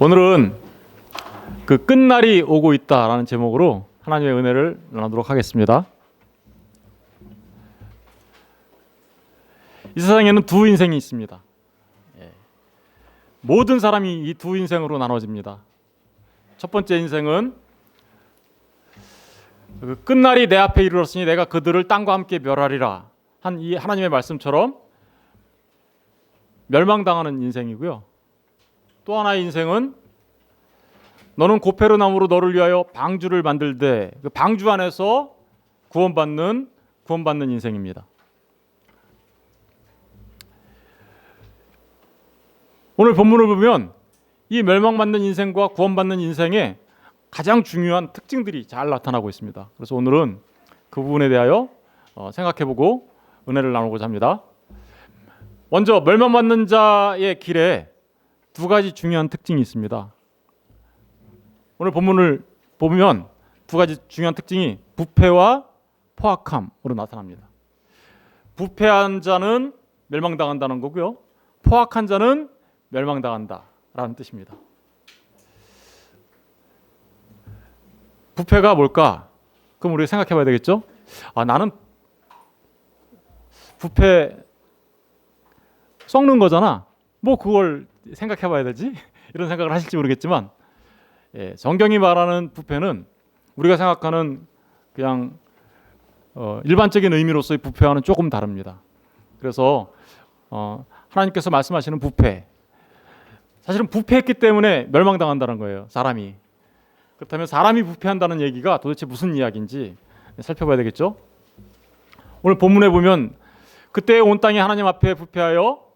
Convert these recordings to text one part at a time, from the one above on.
오늘은 그 끝날이 오고 있다라는 제목으로 하나님의 은혜를 나누도록 하겠습니다. 이 세상에는 두 인생이 있습니다. 모든 사람이 이 두 인생으로 나눠집니다. 첫 번째 인생은 그 끝날이 내 앞에 이르렀으니 내가 그들을 땅과 함께 멸하리라 한 이 하나님의 말씀처럼 멸망당하는 인생이고요. 또 하나의 인생은 너는 고페르나움으로 너를 위하여 방주를 만들되 그 방주 안에서 구원받는 인생입니다. 오늘 본문을 보면 이 멸망받는 인생과 구원받는 인생의 가장 중요한 특징들이 잘 나타나고 있습니다. 그래서 오늘은 그 부분에 대하여 생각해보고 은혜를 나누고자 합니다. 먼저 멸망받는 자의 길에 두 가지 중요한 특징이 있습니다. 오늘 본문을 보면 두 가지 중요한 특징이 부패와 포악함으로 나타납니다. 부패한 자는 멸망당한다는 거고요. 포악한 자는 멸망당한다라는 뜻입니다. 부패가 뭘까? 그럼 우리가 생각해 봐야 되겠죠? 나는 부패 썩는 거잖아. 뭐 그걸 생각해 봐야 되지? 이런 생각을 하실지 모르겠지만 성경이 말하는 부패는 우리가 생각하는 그냥 일반적인 의미로서의 부패와는 조금 다릅니다. 그래서 하나님께서 말씀하시는 부패, 사실은 부패했기 때문에 멸망당한다는 거예요. 사람이. 그렇다면 사람이 부패한다는 얘기가 도대체 무슨 이야기인지 살펴봐야 되겠죠. 오늘 본문에 보면 그때 온 땅이 하나님 앞에 부패하여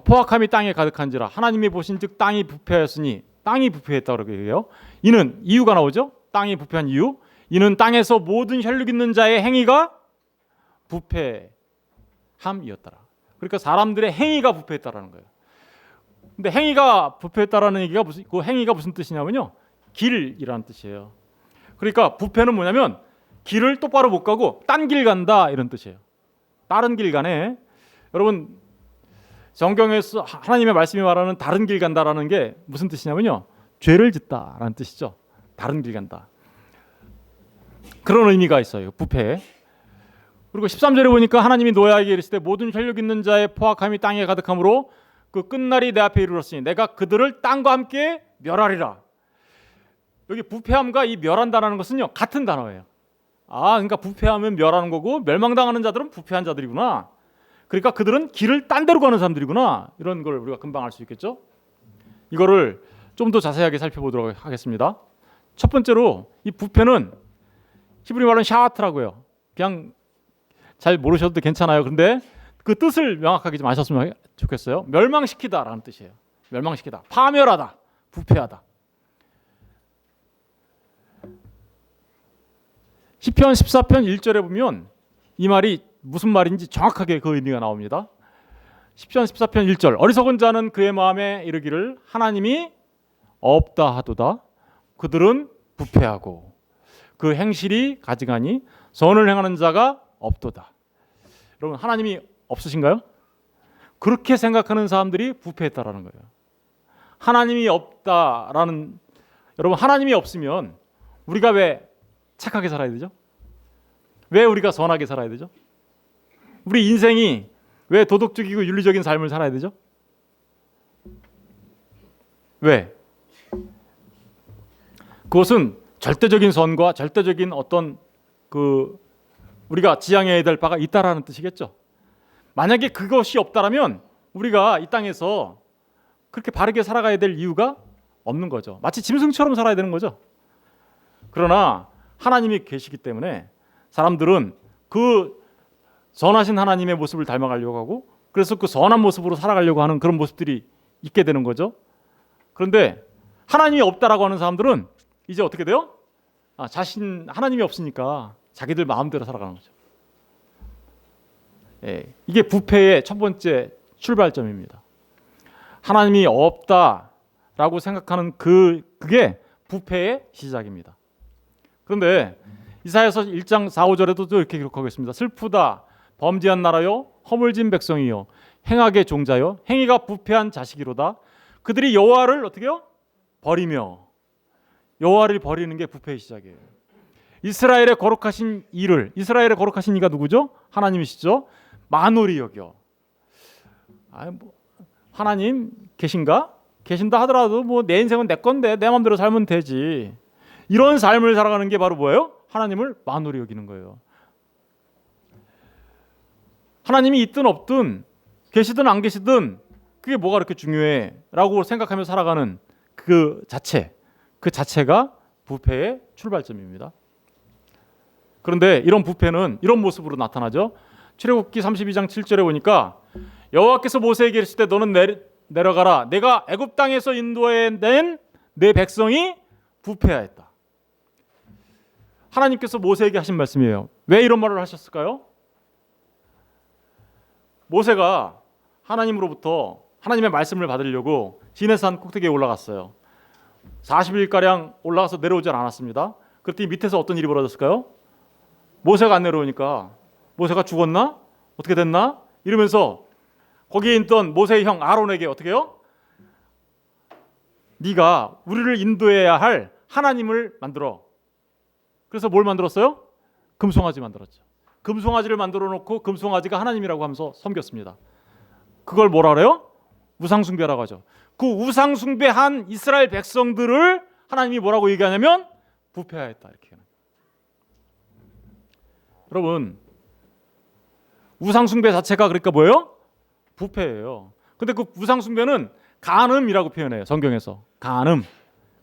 포악함이 땅에 가득한지라 하나님이 보신즉 땅이 부패하였으니 땅이 부패했다고 얘기해요. 이는 이유가 나오죠. 땅이 부패한 이유. 이는 땅에서 모든 혈육 있는 자의 행위가 부패함이었더라. 그러니까 사람들의 행위가 부패했다라는 거예요. 근데 행위가 부패했다라는 얘기가 그 행위가 무슨 뜻이냐면요. 길이라는 뜻이에요. 그러니까 부패는 뭐냐면 길을 똑바로 못 가고 딴 길 간다 이런 뜻이에요. 다른 길 가네. 여러분 성경에서 하나님의 말씀이 말하는 다른 길 간다라는 게 무슨 뜻이냐면요. 죄를 짓다라는 뜻이죠. 다른 길 간다. 그런 의미가 있어요. 부패. 그리고 13절에 보니까 하나님이 노아에게 이르시되 모든 혈육 있는 자의 포악함이 땅에 가득하므로 그 끝날이 내 앞에 이르렀으니 내가 그들을 땅과 함께 멸하리라. 여기 부패함과 이 멸한다라는 것은요 같은 단어예요. 그러니까 부패하면 멸하는 거고 멸망당하는 자들은 부패한 자들이구나. 그러니까 그들은 길을 딴 데로 가는 사람들이구나. 이런 걸 우리가 금방 알 수 있겠죠. 이거를 좀 더 자세하게 살펴보도록 하겠습니다. 첫 번째로 이 부패는 히브리 말로는 샤아트라고요. 그냥 잘 모르셔도 괜찮아요. 그런데 그 뜻을 명확하게 좀 아셨으면 좋겠어요. 멸망시키다라는 뜻이에요. 멸망시키다, 파멸하다, 부패하다. 시편 14편 1절에 보면 이 말이 무슨 말인지 정확하게 그 의미가 나옵니다. 시편 14편 1절 어리석은 자는 그의 마음에 이르기를 하나님이 없다 하도다. 그들은 부패하고 그 행실이 가증하니 선을 행하는 자가 없도다. 여러분 하나님이 없으신가요? 그렇게 생각하는 사람들이 부패했다라는 거예요. 하나님이 없다라는 여러분 하나님이 없으면 우리가 왜 착하게 살아야 되죠? 왜 우리가 선하게 살아야 되죠? 우리 인생이 왜 도덕적이고 윤리적인 삶을 살아야 되죠? 왜? 그것은 절대적인 선과 절대적인 어떤 우리가 지향해야 될 바가 있다라는 뜻이겠죠. 만약에 그것이 없다라면 우리가 이 땅에서 그렇게 바르게 살아가야 될 이유가 없는 거죠. 마치 짐승처럼 살아야 되는 거죠. 그러나 하나님이 계시기 때문에 사람들은 그 선하신 하나님의 모습을 닮아가려고 하고 그래서 그 선한 모습으로 살아가려고 하는 그런 모습들이 있게 되는 거죠. 그런데 하나님이 없다라고 하는 사람들은 이제 어떻게 돼요? 하나님이 없으니까 자기들 마음대로 살아가는 거죠. 이게 부패의 첫 번째 출발점입니다. 하나님이 없다라고 생각하는 그게 부패의 시작입니다. 그런데 이사야서 1장 4, 5절에도 또 이렇게 기록하고 있습니다. 슬프다 범죄한 나라요 허물진 백성이요 행악의 종자요 행위가 부패한 자식이로다 그들이 여호와를 어떻게 해요? 버리며. 여호와를 버리는 게 부패의 시작이에요. 이스라엘의 거룩하신 이를, 이스라엘의 거룩하신 이가 누구죠? 하나님이시죠. 만홀히 여겨. 하나님 계신가? 계신다 하더라도 뭐 내 인생은 내 건데 내 마음대로 살면 되지. 이런 삶을 살아가는 게 바로 뭐예요? 하나님을 만홀히 여기는 거예요. 하나님이 있든 없든 계시든 안 계시든 그게 뭐가 그렇게 중요해 라고 생각하며 살아가는 그 자체가 부패의 출발점입니다. 그런데 이런 부패는 이런 모습으로 나타나죠. 출애굽기 32장 7절에 보니까 여호와께서 모세에게 이르실 때 너는 내려가라. 내가 애굽 땅에서 인도해낸 내 백성이 부패하였다. 하나님께서 모세에게 하신 말씀이에요. 왜 이런 말을 하셨을까요? 모세가 하나님으로부터 하나님의 말씀을 받으려고 시내산 꼭대기에 올라갔어요. 40일가량 올라가서 내려오지 않았습니다. 그랬더니 밑에서 어떤 일이 벌어졌을까요? 모세가 안 내려오니까 모세가 죽었나? 어떻게 됐나? 이러면서 거기에 있던 모세의 형 아론에게 어떻게 해요? 네가 우리를 인도해야 할 하나님을 만들어. 그래서 뭘 만들었어요? 금송아지 만들었죠. 금송아지를 만들어 놓고 금송아지가 하나님이라고 하면서 섬겼습니다. 그걸 뭐라 그래요? 우상숭배라고 하죠. 그 우상숭배한 이스라엘 백성들을 하나님이 뭐라고 얘기하냐면 부패하였다 이렇게. 여러분, 우상숭배 자체가 그러니까 뭐예요? 부패예요. 근데 그 우상숭배는 간음이라고 표현해요. 성경에서. 간음.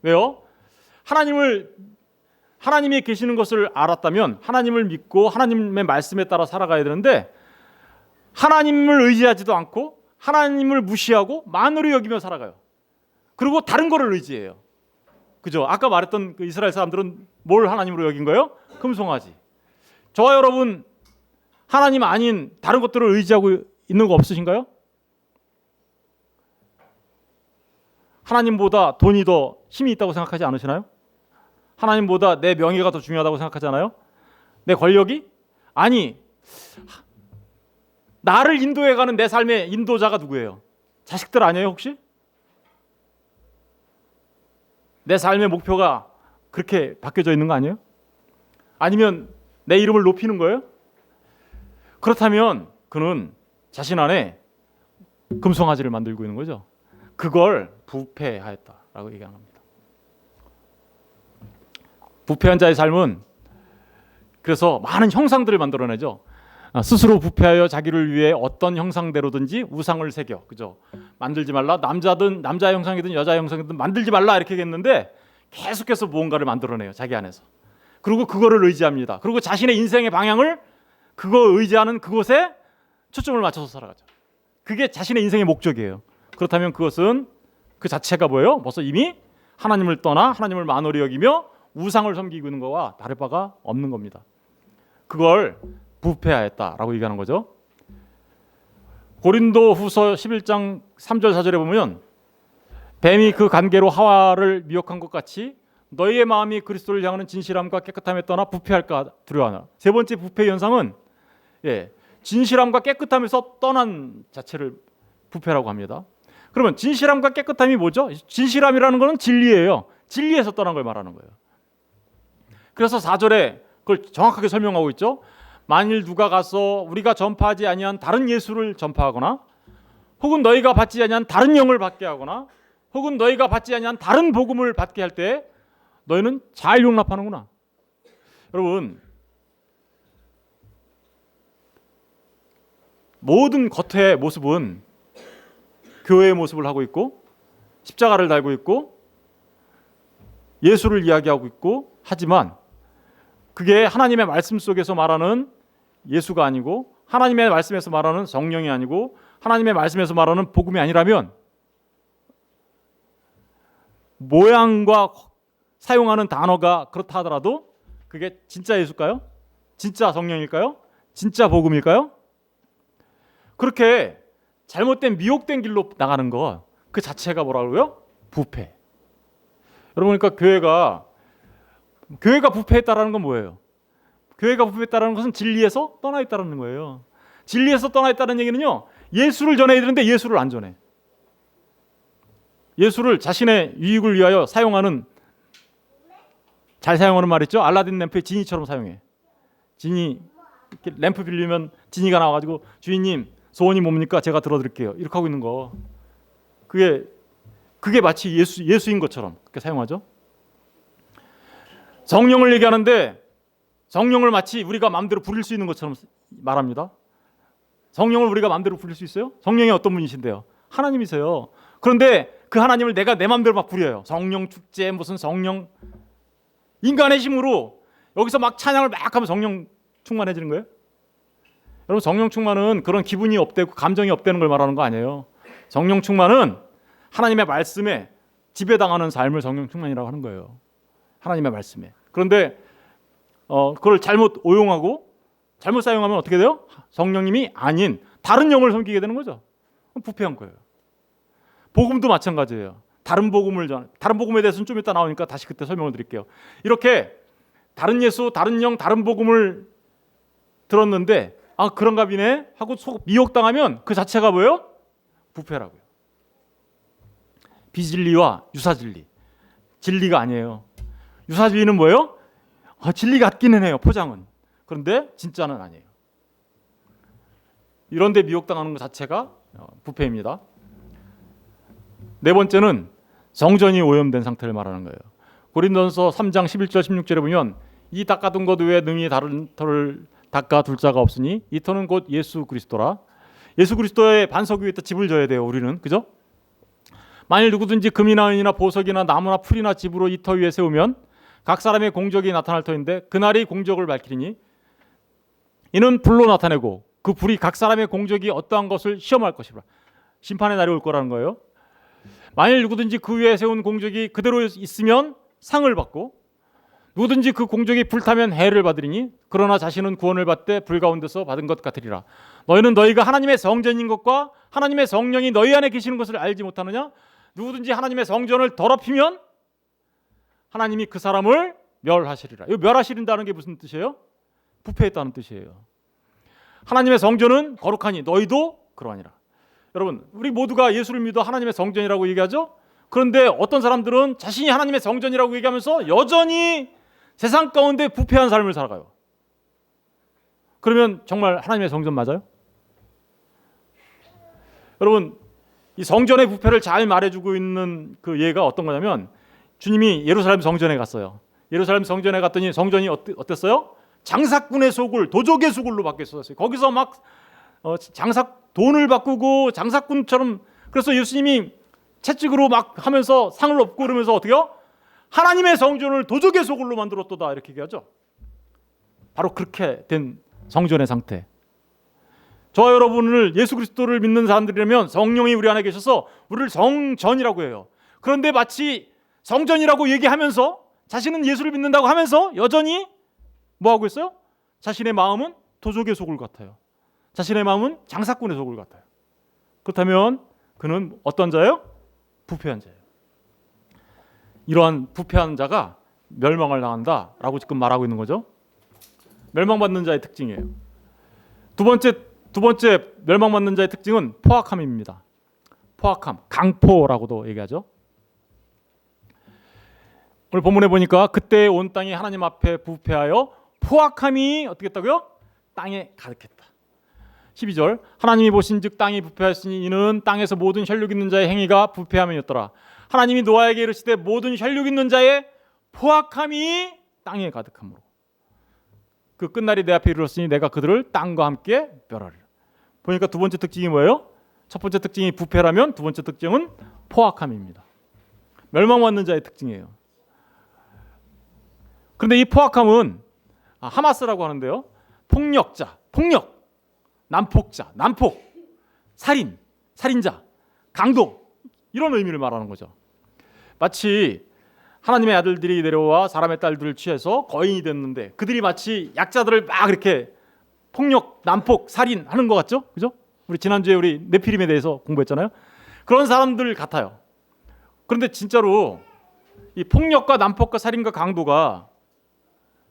왜요? 하나님이 계시는 것을 알았다면 하나님을 믿고 하나님의 말씀에 따라 살아가야 되는데 하나님을 의지하지도 않고 하나님을 무시하고 만으로 여기며 살아가요. 그리고 다른 거를 의지해요. 그죠? 아까 말했던 그 이스라엘 사람들은 뭘 하나님으로 여긴 거예요? 금송아지. 저와 여러분 하나님 아닌 다른 것들을 의지하고 있는 거 없으신가요? 하나님보다 돈이 더 힘이 있다고 생각하지 않으시나요? 하나님보다 내 명예가 더 중요하다고 생각하잖아요. 내 권력이? 아니, 나를 인도해가는 내 삶의 인도자가 누구예요? 자식들 아니에요 혹시? 내 삶의 목표가 그렇게 바뀌어져 있는 거 아니에요? 아니면 내 이름을 높이는 거예요? 그렇다면 그는 자신 안에 금송아지를 만들고 있는 거죠. 그걸 부패하였다라고 얘기하는 겁니다. 부패한 자의 삶은 그래서 많은 형상들을 만들어내죠. 스스로 부패하여 자기를 위해 어떤 형상대로든지 우상을 새겨, 그죠? 만들지 말라. 남자 형상이든 여자 형상이든 만들지 말라 이렇게 했는데 계속해서 무언가를 만들어내요, 자기 안에서. 그리고 그거를 의지합니다. 그리고 자신의 인생의 방향을 그거 의지하는 그곳에 초점을 맞춰서 살아가죠. 그게 자신의 인생의 목적이에요. 그렇다면 그것은 그 자체가 뭐예요? 벌써 이미 하나님을 떠나 하나님을 만홀히 여기며 우상을 섬기고 있는 거와 다를 바가 없는 겁니다. 그걸 부패하였다라고 얘기하는 거죠. 고린도후서 11장 3절 4절에 보면 뱀이 그 관계로 하와를 미혹한 것 같이 너희의 마음이 그리스도를 향하는 진실함과 깨끗함에 떠나 부패할까 두려워하나. 세 번째 부패 현상은 진실함과 깨끗함에서 떠난 자체를 부패라고 합니다. 그러면 진실함과 깨끗함이 뭐죠? 진실함이라는 것은 진리예요. 진리에서 떠난 걸 말하는 거예요. 그래서 4절에 그걸 정확하게 설명하고 있죠. 만일 누가 가서 우리가 전파하지 아니한 다른 예수를 전파하거나 혹은 너희가 받지 아니한 다른 영을 받게 하거나 혹은 너희가 받지 아니한 다른 복음을 받게 할 때 너희는 잘 용납하는구나. 여러분, 모든 겉의 모습은 교회의 모습을 하고 있고 십자가를 달고 있고 예수를 이야기하고 있고 하지만 그게 하나님의 말씀 속에서 말하는 예수가 아니고 하나님의 말씀에서 말하는 성령이 아니고 하나님의 말씀에서 말하는 복음이 아니라면 모양과 사용하는 단어가 그렇다 하더라도 그게 진짜 예수일까요? 진짜 성령일까요? 진짜 복음일까요? 그렇게 잘못된 미혹된 길로 나가는 거 그 자체가 뭐라고요? 부패. 여러분, 그러니까 교회가 부패했다라는 건 뭐예요? 교회가 부패했다라는 것은 진리에서 떠나 있다라는 거예요. 진리에서 떠나 있다는 얘기는요, 예수를 전해야 되는데 예수를 안 전해. 예수를 자신의 유익을 위하여 사용하는, 잘 사용하는 말 있죠? 알라딘 램프의 지니처럼 사용해. 지니, 이렇게 램프 빌리면 지니가 나와가지고 주인님 소원이 뭡니까? 제가 들어드릴게요. 이렇게 하고 있는 거. 그게 마치 예수인 것처럼 그렇게 사용하죠. 성령을 얘기하는데 성령을 마치 우리가 마음대로 부릴 수 있는 것처럼 말합니다. 성령을 우리가 마음대로 부릴 수 있어요? 성령이 어떤 분이신데요? 하나님이세요. 그런데 그 하나님을 내가 내 마음대로 막 부려요. 성령 축제, 무슨 성령, 인간의 힘으로 여기서 막 찬양을 막 하면 성령 충만해지는 거예요? 여러분, 성령 충만은 그런 기분이 업되고 감정이 업되는 걸 말하는 거 아니에요. 성령 충만은 하나님의 말씀에 지배당하는 삶을 성령 충만이라고 하는 거예요. 하나님의 말씀에. 그런데 그걸 잘못 오용하고 잘못 사용하면 어떻게 돼요? 성령님이 아닌 다른 영을 섬기게 되는 거죠. 부패한 거예요. 복음도 마찬가지예요. 다른 복음에 대해서는 좀 이따 나오니까 다시 그때 설명을 드릴게요. 이렇게 다른 예수, 다른 영, 다른 복음을 들었는데 그런가 비네 하고 속 미혹당하면 그 자체가 뭐예요? 부패라고요. 비진리와 유사진리. 진리가 아니에요. 유사진리는 뭐예요? 진리 같기는 해요. 포장은. 그런데 진짜는 아니에요. 이런 데 미혹당하는 것 자체가 부패입니다. 네 번째는 성전이 오염된 상태를 말하는 거예요. 고린도전서 3장 11절 16절에 보면 이 닦아둔 것 외에 능히 다른 터를 닦아둘 자가 없으니 이 터는 곧 예수 그리스도라. 예수 그리스도의 반석 위에 집을 져야 돼요. 우리는. 그죠? 만일 누구든지 금이나 은이나 보석이나 나무나 풀이나 집으로 이 터 위에 세우면 각 사람의 공적이 나타날 터인데 그날이 공적을 밝히리니 이는 불로 나타내고 그 불이 각 사람의 공적이 어떠한 것을 시험할 것이라. 심판의 날이 올 거라는 거예요. 만일 누구든지 그 위에 세운 공적이 그대로 있으면 상을 받고 누구든지 그 공적이 불타면 해를 받으리니 그러나 자신은 구원을 받되 불 가운데서 받은 것 같으리라. 너희는 너희가 하나님의 성전인 것과 하나님의 성령이 너희 안에 계시는 것을 알지 못하느냐? 누구든지 하나님의 성전을 더럽히면 하나님이 그 사람을 멸하시리라. 이 멸하시린다는 게 무슨 뜻이에요? 부패했다는 뜻이에요. 하나님의 성전은 거룩하니 너희도 그러하니라. 여러분, 우리 모두가 예수를 믿어 하나님의 성전이라고 얘기하죠? 그런데 어떤 사람들은 자신이 하나님의 성전이라고 얘기하면서 여전히 세상 가운데 부패한 삶을 살아가요. 그러면 정말 하나님의 성전 맞아요? 여러분, 이 성전의 부패를 잘 말해주고 있는 그 예가 어떤 거냐면 주님이 예루살렘 성전에 갔어요. 예루살렘 성전에 갔더니 성전이 어땠어요? 장사꾼의 소굴, 도적의 소굴로 바뀌었어요. 거기서 막 돈을 바꾸고 장사꾼처럼. 그래서 예수님이 채찍으로 막 하면서 상을 엎고 그러면서 어떻게요? 하나님의 성전을 도적의 소굴로 만들었도다 이렇게 얘기하죠. 바로 그렇게 된 성전의 상태. 저와 여러분을 예수 그리스도를 믿는 사람들이라면 성령이 우리 안에 계셔서 우리를 성전이라고 해요. 그런데 마치 성전이라고 얘기하면서 자신은 예수를 믿는다고 하면서 여전히 뭐하고 있어요? 자신의 마음은 도적의 소굴 같아요. 자신의 마음은 장사꾼의 소굴 같아요. 그렇다면 그는 어떤 자예요? 부패한 자예요. 이러한 부패한 자가 멸망을 당한다라고 지금 말하고 있는 거죠. 멸망받는 자의 특징이에요. 두 번째 멸망받는 자의 특징은 포악함입니다. 포악함, 강포라고도 얘기하죠. 오늘 본문에 보니까 그때 온 땅이 하나님 앞에 부패하여 포악함이 어떻게 했다고요? 땅에 가득했다. 12절 하나님이 보신즉 땅이 부패하였으니 이는 땅에서 모든 혈육 있는 자의 행위가 부패함이었더라. 하나님이 노아에게 이르시되 모든 혈육 있는 자의 포악함이 땅에 가득함으로 그 끝날이 내 앞에 이르렀으니 내가 그들을 땅과 함께 멸하리라. 보니까 두 번째 특징이 뭐예요? 첫 번째 특징이 부패라면 두 번째 특징은 포악함입니다. 멸망받는 자의 특징이에요. 그런데 이 포악함은 하마스라고 하는데요. 폭력자, 폭력, 난폭자, 난폭, 살인, 살인자, 강도 이런 의미를 말하는 거죠. 마치 하나님의 아들들이 내려와 사람의 딸들을 취해서 거인이 됐는데 그들이 마치 약자들을 막 이렇게 폭력, 난폭, 살인하는 것 같죠? 그죠? 우리 지난주에 우리 네피림에 대해서 공부했잖아요. 그런 사람들 같아요. 그런데 진짜로 이 폭력과 난폭과 살인과 강도가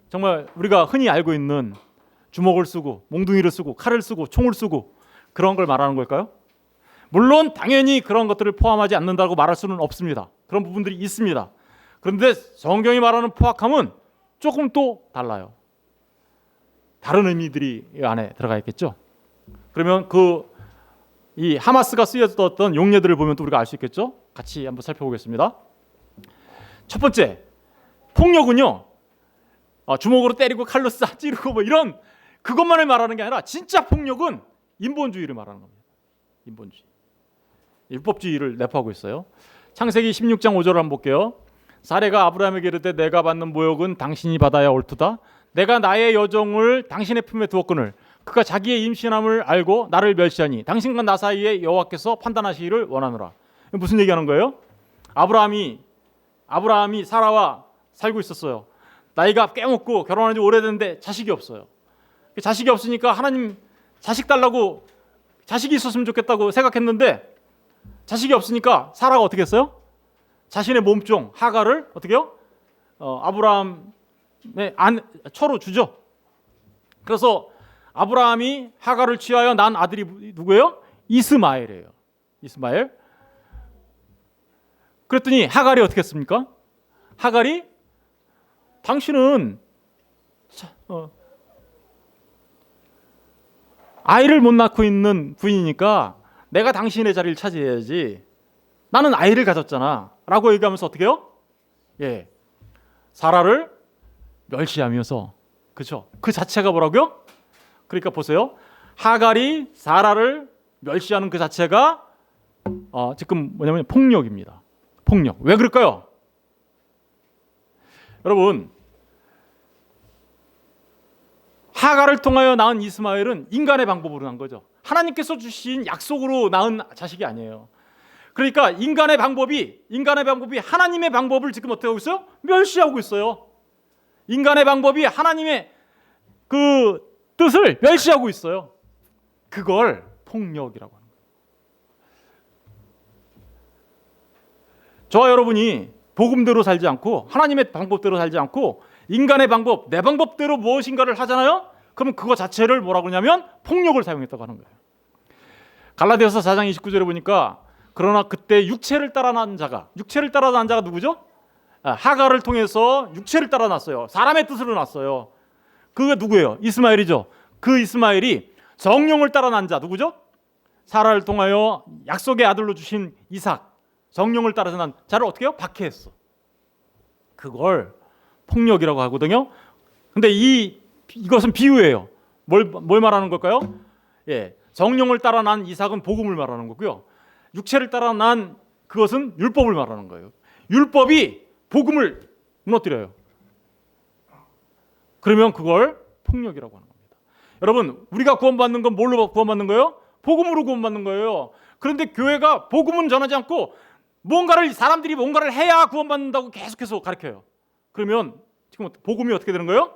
정말 우리가 흔히 알고 있는 주먹을 쓰고 몽둥이를 쓰고 칼을 쓰고 총을 쓰고 그런 걸 말하는 걸까요? 물론 당연히 그런 것들을 포함하지 않는다고 말할 수는 없습니다. 그런 부분들이 있습니다. 그런데 성경이 말하는 포악함은 조금 또 달라요. 다른 의미들이 이 안에 들어가 있겠죠. 그러면 이 하마스가 쓰였던 용례들을 보면 또 우리가 알 수 있겠죠. 같이 한번 살펴보겠습니다. 첫 번째, 폭력은요, 주먹으로 때리고 칼로 찌르고 뭐 이런 그것만을 말하는 게 아니라 진짜 폭력은 인본주의를 말하는 겁니다. 인본주의, 율법주의를 내포하고 있어요. 창세기 16장 5절을 한번 볼게요. 사레가 아브라함에게 이르되 내가 받는 모욕은 당신이 받아야 옳도다. 내가 나의 여종을 당신의 품에 두었거늘 그가 자기의 임신함을 알고 나를 멸시하니 당신과 나 사이에 여호와께서 판단하시기를 원하노라. 무슨 얘기하는 거예요? 아브라함이 사라와 살고 있었어요. 나이가 꽤 먹고 결혼한 지 오래됐는데 자식이 없어요. 자식이 없으니까 하나님 자식 달라고, 자식이 있었으면 좋겠다고 생각했는데 자식이 없으니까 사라가 어떻게 했어요? 자신의 몸종 하갈을 어떻게 해요? 아브라함의 처로 주죠. 그래서 아브라함이 하갈을 취하여 난 아들이 누구예요? 이스마엘이에요. 이스마엘. 그랬더니 하갈이 어떻게 했습니까? 하갈이 당신은 아이를 못 낳고 있는 부인이니까 내가 당신의 자리를 차지해야지. 나는 아이를 가졌잖아. 라고 얘기하면서 어떻게 해요? 예, 사라를 멸시하면서, 그렇죠? 그 자체가 뭐라고요? 그러니까 보세요. 하갈이 사라를 멸시하는 그 자체가 지금 뭐냐면 폭력입니다. 폭력. 왜 그럴까요? 여러분, 하갈을 통하여 낳은 이스마엘은 인간의 방법으로 낳은 거죠. 하나님께서 주신 약속으로 낳은 자식이 아니에요. 그러니까 인간의 방법이 하나님의 방법을 지금 어떻게 하고 있어요? 멸시하고 있어요. 인간의 방법이 하나님의 그 뜻을 멸시하고 있어요. 그걸 폭력이라고 합니다. 저와 여러분이 복음대로 살지 않고 하나님의 방법대로 살지 않고 인간의 방법, 내 방법대로 무엇인가를 하잖아요. 그러면 그거 자체를 뭐라고 하냐면 폭력을 사용했다고 하는 거예요. 갈라디아서 4장 29절에 보니까 그러나 그때 육체를 따라 난 자가 누구죠? 하갈을 통해서 육체를 따라 났어요. 사람의 뜻으로 났어요. 그게 누구예요? 이스마엘이죠. 그 이스마엘이 성령을 따라 난 자 누구죠? 사라를 통하여 약속의 아들로 주신 이삭, 성령을 따라서 난 자를 어떻게 해요? 박해했어. 그걸 폭력이라고 하거든요. 근데 이것은 비유예요. 뭘 말하는 걸까요? 예, 성령을 따라 난 이삭은 복음을 말하는 거고요. 육체를 따라 난 그것은 율법을 말하는 거예요. 율법이 복음을 무너뜨려요. 그러면 그걸 폭력이라고 하는 겁니다. 여러분, 우리가 구원받는 건 뭘로 구원받는 거예요? 복음으로 구원받는 거예요. 그런데 교회가 복음은 전하지 않고 사람들이 뭔가를 해야 구원받는다고 계속해서 가르쳐요. 그러면 지금 복음이 어떻게 되는 거예요?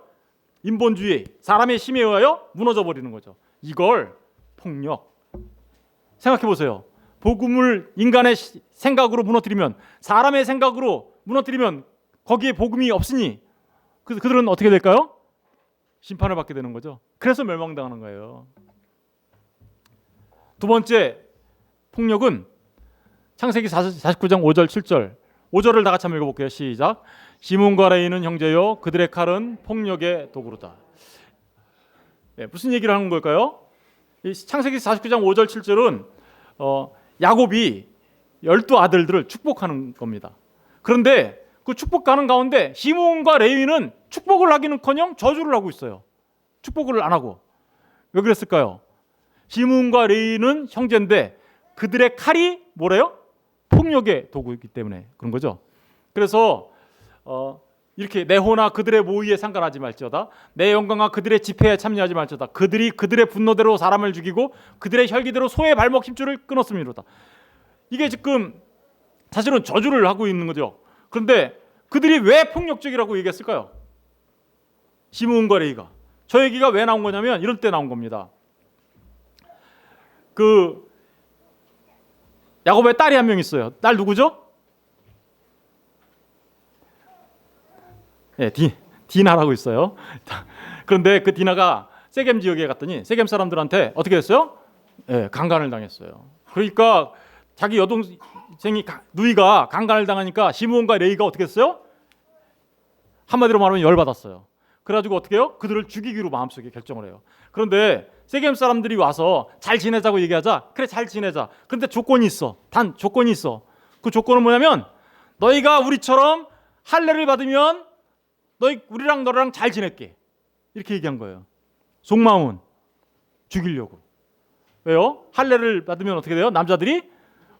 인본주의, 사람의 힘에 의하여 무너져 버리는 거죠. 이걸 폭력. 생각해 보세요. 복음을 인간의 생각으로 무너뜨리면, 사람의 생각으로 무너뜨리면 거기에 복음이 없으니 그들은 어떻게 될까요? 심판을 받게 되는 거죠. 그래서 멸망당하는 거예요. 두 번째 폭력은 창세기 49장 5절 7절 5절을 다 같이 한번 읽어볼게요. 시작. 시몬과 레위는 형제요 그들의 칼은 폭력의 도구로다. 네, 무슨 얘기를 하는 걸까요? 이 창세기 49장 5절 7절은 야곱이 12아들들을 축복하는 겁니다. 그런데 그 축복하는 가운데 시몬과 레위는 축복을 하기는커녕 저주를 하고 있어요. 축복을 안 하고. 왜 그랬을까요? 시몬과 레위는 형제인데 그들의 칼이 뭐래요? 폭력의 도구이기 때문에 그런 거죠. 그래서 이렇게 내 호나 그들의 모의에 상관하지 말지어다. 내 영광과 그들의 집회에 참여하지 말지어다. 그들이 그들의 분노대로 사람을 죽이고 그들의 혈기대로 소의 발목 힘줄을 끊었음이로다. 이게 지금 사실은 저주를 하고 있는 거죠. 그런데 그들이 왜 폭력적이라고 얘기했을까요? 시므온과 레위가. 저 얘기가 왜 나온 거냐면 이런 때 나온 겁니다. 그 야곱의 딸이 한 명 있어요. 딸 누구죠? 네, 디나라고 있어요. 그런데 그 디나가 세겜 지역에 갔더니 세겜 사람들한테 어떻게 했어요? 네, 강간을 당했어요. 그러니까 자기 여동생이 누이가 강간을 당하니까 시므온과 레위가 어떻게 했어요? 한마디로 말하면 열받았어요. 그래가지고 어떻게 해요? 그들을 죽이기로 마음속에 결정을 해요. 그런데 세겜 사람들이 와서 잘 지내자고 얘기하자. 그래, 잘 지내자. 그런데 조건이 있어. 단 조건이 있어. 그 조건은 뭐냐면 너희가 우리처럼 할례를 받으면 우리랑 너랑 잘 지낼게. 이렇게 얘기한 거예요. 속마음은 죽이려고. 왜요? 할례를 받으면 어떻게 돼요? 남자들이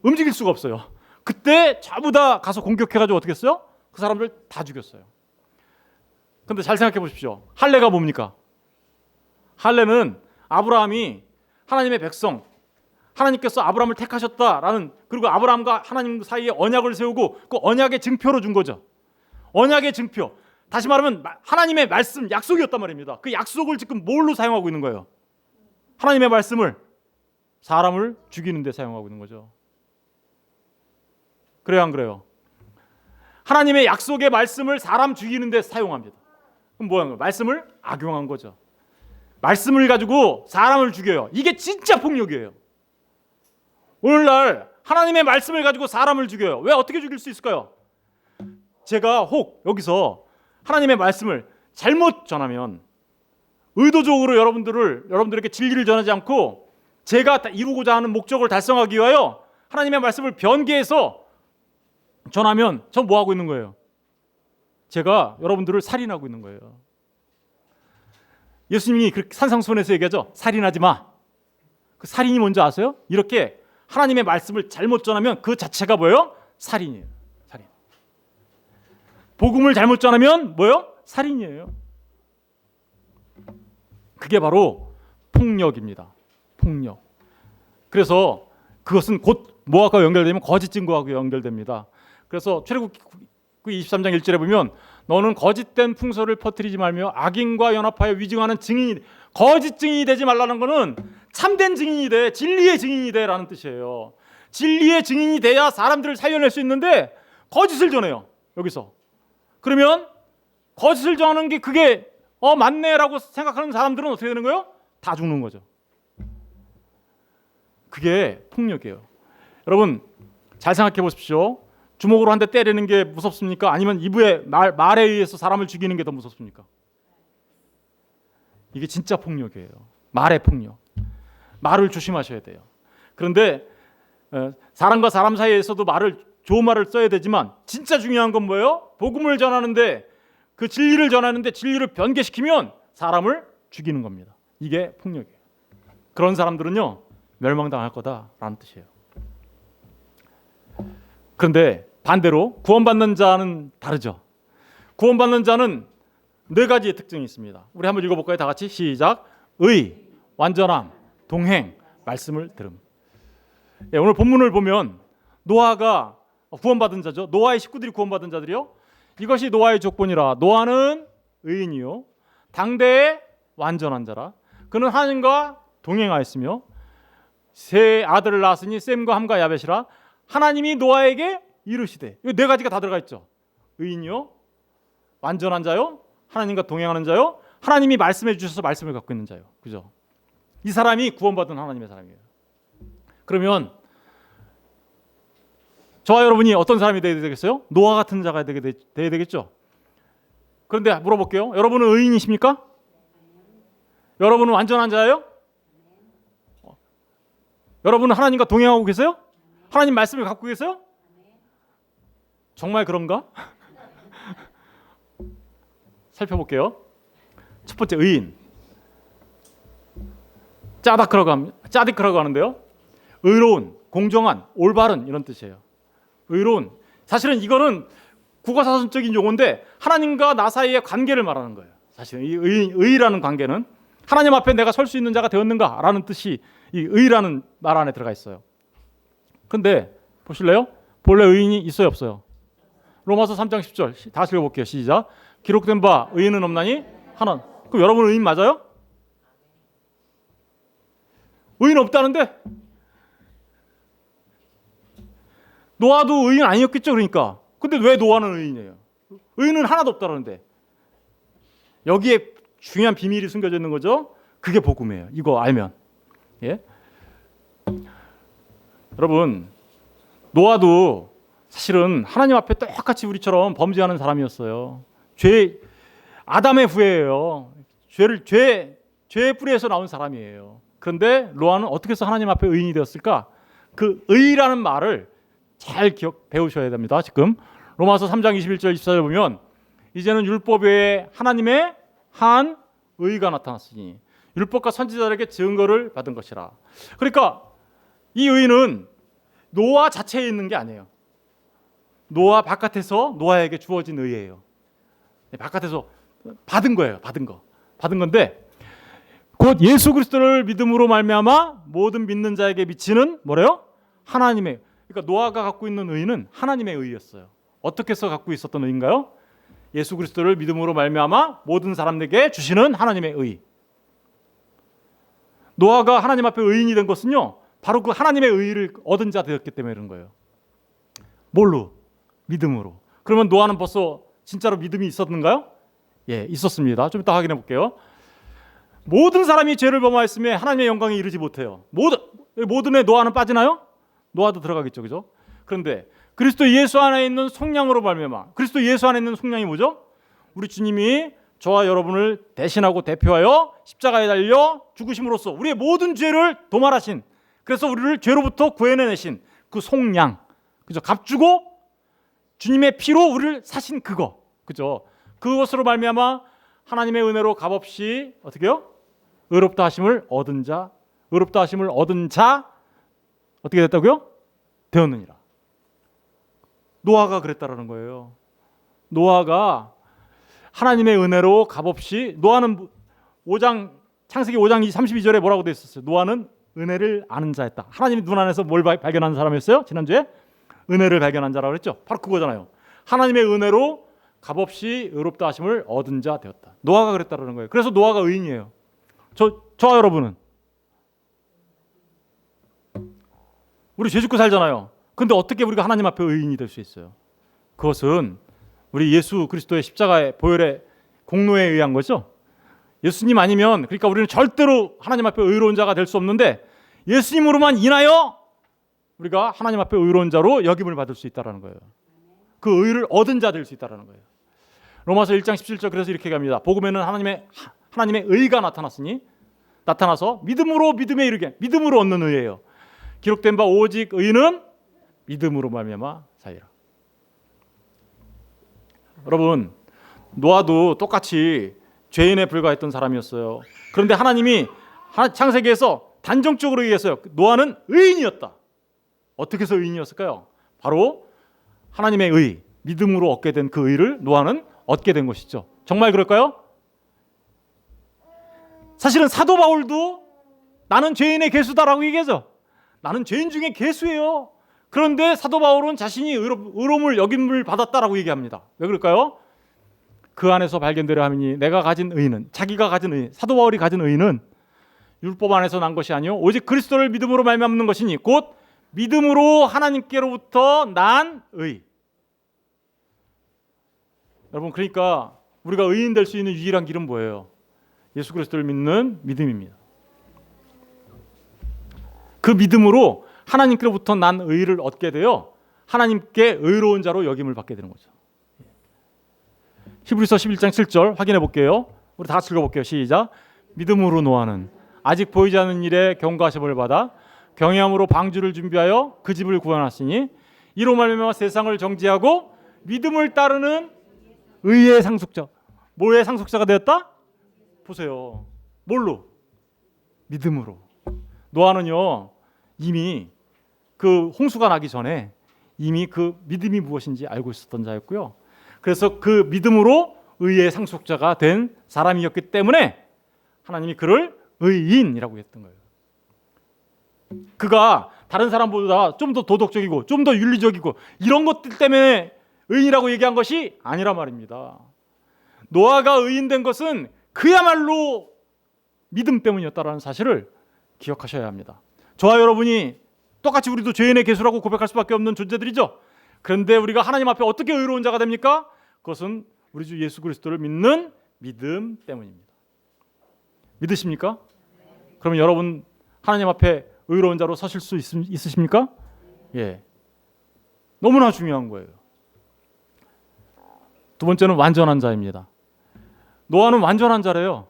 움직일 수가 없어요. 그때 전부 다 가서 공격해가지고 어떻게 했어요? 그 사람들 다 죽였어요. 근데 잘 생각해 보십시오. 할례가 뭡니까? 할례는 아브라함이 하나님의 백성, 하나님께서 아브라함을 택하셨다라는, 그리고 아브라함과 하나님 사이에 언약을 세우고 그 언약의 증표로 준 거죠. 언약의 증표. 다시 말하면 하나님의 말씀, 약속이었단 말입니다. 그 약속을 지금 뭘로 사용하고 있는 거예요? 하나님의 말씀을 사람을 죽이는 데 사용하고 있는 거죠. 그래요, 안 그래요? 하나님의 약속의 말씀을 사람 죽이는 데 사용합니다. 그럼 뭐야? 말씀을 악용한 거죠. 말씀을 가지고 사람을 죽여요. 이게 진짜 폭력이에요. 오늘날 하나님의 말씀을 가지고 사람을 죽여요. 왜? 어떻게 죽일 수 있을까요? 제가 혹 여기서 하나님의 말씀을 잘못 전하면, 의도적으로 여러분들에게 진리를 전하지 않고 제가 이루고자 하는 목적을 달성하기 위하여 하나님의 말씀을 변개해서 전하면 전 뭐 하고 있는 거예요? 제가 여러분들을 살인하고 있는 거예요. 예수님이 그렇게 산상수훈에서 얘기하죠. 살인하지 마. 그 살인이 뭔지 아세요? 이렇게 하나님의 말씀을 잘못 전하면 그 자체가 뭐예요? 살인이에요. 살인. 복음을 잘못 전하면 뭐예요? 살인이에요. 그게 바로 폭력입니다. 폭력. 그래서 그것은 곧 뭐하고 연결되면 거짓 증거하고 연결됩니다. 그래서 출애굽기 23장 1절에 보면 너는 거짓된 풍설을 퍼뜨리지 말며 악인과 연합하여 위증하는 증인이, 거짓 증인이 되지 말라는 것은 참된 증인이 돼, 진리의 증인이 돼라는 뜻이에요. 진리의 증인이 돼야 사람들을 살려낼 수 있는데 거짓을 전해요. 여기서. 그러면 거짓을 전하는 게 그게 맞네라고 생각하는 사람들은 어떻게 되는 거예요? 다 죽는 거죠. 그게 폭력이에요. 여러분 잘 생각해 보십시오. 주먹으로 한 대 때리는 게 무섭습니까? 아니면 이브의 말에 의해서 사람을 죽이는 게 더 무섭습니까? 이게 진짜 폭력이에요. 말의 폭력. 말을 조심하셔야 돼요. 그런데 사람과 사람 사이에서도 좋은 말을 써야 되지만 진짜 중요한 건 뭐예요? 복음을 전하는데, 그 진리를 전하는데 진리를 변개시키면 사람을 죽이는 겁니다. 이게 폭력이에요. 그런 사람들은요 멸망당할 거다라는 뜻이에요. 그런데 반대로 구원받는 자는 다르죠. 구원받는 자는 4가지의 특징이 있습니다. 우리 한번 읽어볼까요? 다 같이 시작. 의, 완전함, 동행, 말씀을 들음. 오늘 본문을 보면 노아가 구원받은 자죠. 노아의 식구들이 구원받은 자들이요. 이것이 노아의 조건이라. 노아는 의인이요 당대의 완전한 자라. 그는 하나님과 동행하였으며 세 아들을 낳았으니 셈과 함과 야벳이라. 하나님이 노아에게 이르시되, 이 4가지가 다 들어가 있죠. 의인이요, 완전한 자요, 하나님과 동행하는 자요, 하나님이 말씀해 주셔서 말씀을 갖고 있는 자요. 그죠? 이 사람이 구원받은 하나님의 사람이에요. 그러면 저와 여러분이 어떤 사람이 되어야 되겠어요? 노아 같은 자가 되어야 되겠죠. 그런데 물어볼게요. 여러분은 의인이십니까? 여러분은 완전한 자예요? 여러분은 하나님과 동행하고 계세요? 하나님 말씀을 갖고 계세요? 정말 그런가? 살펴볼게요. 첫 번째, 의인. 짜디크라고 하는데요. 의로운, 공정한, 올바른 이런 뜻이에요. 의로운. 사실은 이거는 국어사전적인 용어인데 하나님과 나 사이의 관계를 말하는 거예요. 사실은 이 의라는 관계는 하나님 앞에 내가 설 수 있는 자가 되었는가라는 뜻이 이 의라는 말 안에 들어가 있어요. 근데 보실래요? 본래 의인이 있어요, 없어요? 로마서 3장 10절 다시 읽어볼게요. 시작. 기록된 바 의인은 없나니 하나. 그럼 여러분 의인 맞아요? 의인 없다는데? 노아도 의인 아니었겠죠, 그러니까. 근데 왜 노아는 의인이에요? 의인은 하나도 없다는데. 여기에 중요한 비밀이 숨겨져 있는 거죠. 그게 복음이에요. 이거 알면. 예? 여러분, 노아도 사실은 하나님 앞에 똑같이 우리처럼 범죄하는 사람이었어요. 아담의 후예예요. 죄의 뿌리에서 나온 사람이에요. 그런데 노아는 어떻게 해서 하나님 앞에 의인이 되었을까? 그 의라는 말을 잘 배우셔야 됩니다. 지금 로마서 3장 21절 24절 보면 이제는 율법 외에 하나님의 한 의가 나타났으니 율법과 선지자들에게 증거를 받은 것이라. 그러니까 이 의는 노아 자체에 있는 게 아니에요. 노아 바깥에서 노아에게 주어진 의예요. 바깥에서 받은 거예요. 받은 건데 곧 예수 그리스도를 믿음으로 말미암아 모든 믿는 자에게 미치는 뭐래요? 하나님의. 그러니까 노아가 갖고 있는 의는 하나님의 의였어요. 어떻게 해서 갖고 있었던 의인가요? 예수 그리스도를 믿음으로 말미암아 모든 사람에게 주시는 하나님의 의. 노아가 하나님 앞에 의인이 된 것은요, 바로 그 하나님의 의를 얻은 자 되었기 때문에 그런 거예요. 뭘로? 믿음으로. 그러면 노아는 벌써 진짜로 믿음이 있었는가요? 예, 있었습니다. 좀 이따 확인해 볼게요. 모든 사람이 죄를 범하였으며 하나님의 영광에 이르지 못해요. 모든의 노아는 빠지나요? 노아도 들어가겠죠, 그죠? 그런데 그리스도 예수 안에 있는 속량으로 말미암아. 그리스도 예수 안에 있는 속량이 뭐죠? 우리 주님이 저와 여러분을 대신하고 대표하여 십자가에 달려 죽으심으로써 우리의 모든 죄를 도말하신, 그래서 우리를 죄로부터 구해내신 그 속량, 그죠? 값주고 주님의 피로 우리를 사신 그거, 그죠? 그것으로 말미암아 하나님의 은혜로 값없이 어떻게요? 의롭다 하심을 얻은 자, 의롭다 하심을 얻은 자 어떻게 됐다고요? 되었느니라. 노아가 그랬다라는 거예요. 노아가 하나님의 은혜로 값없이, 노아는 창세기 5장 32절에 뭐라고 되어 있었어요? 노아는 은혜를 아는 자였다. 하나님이 눈 안에서 뭘 발견한 사람이었어요? 지난주에 은혜를 발견한 자라고 그랬죠. 바로 그거잖아요. 하나님의 은혜로 값없이 의롭다 하심을 얻은 자 되었다. 노아가 그랬다라는 거예요. 그래서 노아가 의인이에요. 저와 여러분은 우리 죄 짓고 살잖아요. 근데 어떻게 우리가 하나님 앞에 의인이 될 수 있어요? 그것은 우리 예수 그리스도의 십자가의 보혈의 공로에 의한 거죠. 예수님 아니면, 그러니까 우리는 절대로 하나님 앞에 의로운 자가 될 수 없는데 예수님으로만 인하여 우리가 하나님 앞에 의로운 자로 여김을 받을 수 있다는 거예요. 그 의를 얻은 자 될 수 있다는 거예요. 로마서 1장 17절 그래서 이렇게 갑니다. 복음에는 하나님의 의가 나타나서 믿음으로 믿음에 이르게, 믿음으로 얻는 의예요. 기록된 바 오직 의는 믿음으로 말미암아 사이라. 여러분, 노아도 똑같이 죄인에 불과했던 사람이었어요. 그런데 하나님이 창세기에서 단정적으로 얘기했어요. 노아는 의인이었다. 어떻게 해서 의인이었을까요? 바로 하나님의 의, 믿음으로 얻게 된 그 의를 노아는 얻게 된 것이죠. 정말 그럴까요? 사실은 사도 바울도 나는 죄인의 괴수다라고 얘기하죠. 나는 죄인 중에 괴수예요. 그런데 사도 바울은 자신이 의로움을 여김을 받았다라고 얘기합니다. 왜 그럴까요? 그 안에서 발견되려 함이니 내가 가진 의는, 자기가 가진 의, 사도 바울이 가진 의는 율법 안에서 난 것이 아니요 오직 그리스도를 믿음으로 말미암는 것이니 곧 믿음으로 하나님께로부터 난 의. 여러분, 그러니까 우리가 의인 될 수 있는 유일한 길은 뭐예요? 예수 그리스도를 믿는 믿음입니다. 그 믿음으로 하나님께로부터 난 의를 얻게 되어 하나님께 의로운 자로 여김을 받게 되는 거죠. 히브리서 11장 7절 확인해 볼게요. 우리 다 같이 읽어볼게요. 시작. 믿음으로 노아는 아직 보이지 않는 일에 경고하심을 받아 경외함으로 방주를 준비하여 그 집을 구원하시니 이로 말미암아 세상을 정죄하고 믿음을 따르는 의의 상속자. 뭐의 상속자가 되었다? 보세요. 뭘로? 믿음으로. 노아는요, 이미 그 홍수가 나기 전에 이미 그 믿음이 무엇인지 알고 있었던 자였고요. 그래서 그 믿음으로 의의 상속자가 된 사람이었기 때문에 하나님이 그를 의인이라고 했던 거예요. 그가 다른 사람보다 좀 더 도덕적이고 좀 더 윤리적이고 이런 것들 때문에 의인이라고 얘기한 것이 아니라 말입니다. 노아가 의인된 것은 그야말로 믿음 때문이었다라는 사실을 기억하셔야 합니다. 저와 여러분이 똑같이 우리도 죄인의 괴수라고 고백할 수밖에 없는 존재들이죠. 그런데 우리가 하나님 앞에 어떻게 의로운 자가 됩니까? 그것은 우리 주 예수 그리스도를 믿는 믿음 때문입니다. 믿으십니까? 그러면 여러분 하나님 앞에 의로운 자로 서실 수 있으십니까? 예, 너무나 중요한 거예요. 두 번째는 완전한 자입니다. 노아는 완전한 자래요.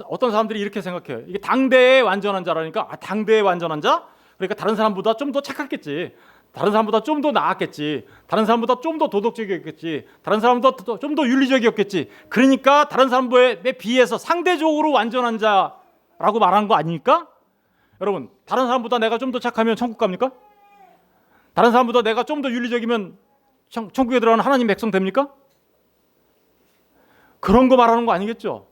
어떤 사람들이 이렇게 생각해요. 이게 당대의 완전한 자라니까 당대의 완전한 자? 그러니까 다른 사람보다 좀 더 착했겠지. 다른 사람보다 좀 더 나았겠지. 다른 사람보다 좀 더 도덕적이었겠지. 다른 사람보다 좀 더 윤리적이었겠지. 그러니까 다른 사람에 비해서 상대적으로 완전한 자라고 말하는 거 아닙니까? 여러분, 다른 사람보다 내가 좀 더 착하면 천국 갑니까? 다른 사람보다 내가 좀 더 윤리적이면 천국에 들어가는 하나님 백성 됩니까? 그런 거 말하는 거 아니겠죠?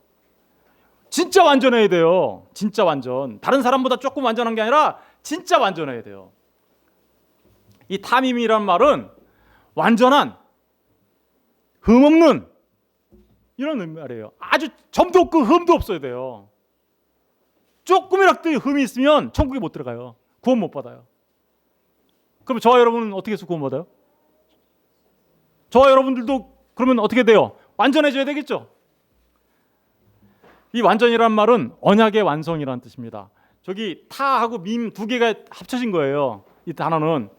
진짜 완전해야 돼요. 진짜 완전. 다른 사람보다 조금 완전한 게 아니라 진짜 완전해야 돼요. 이 탐임이란 말은 완전한, 흠없는 이런 말이에요. 아주 점도 없고 흠도 없어야 돼요. 조금이라도 흠이 있으면 천국에 못 들어가요. 구원 못 받아요. 그럼 저와 여러분은 어떻게 해서 구원 받아요? 저와 여러분들도 그러면 어떻게 돼요? 완전해져야 되겠죠? 이 완전이란 말은 언약의 완성이라는 뜻입니다. 저기 타하고 밈 두 개가 합쳐진 거예요. 이 단어는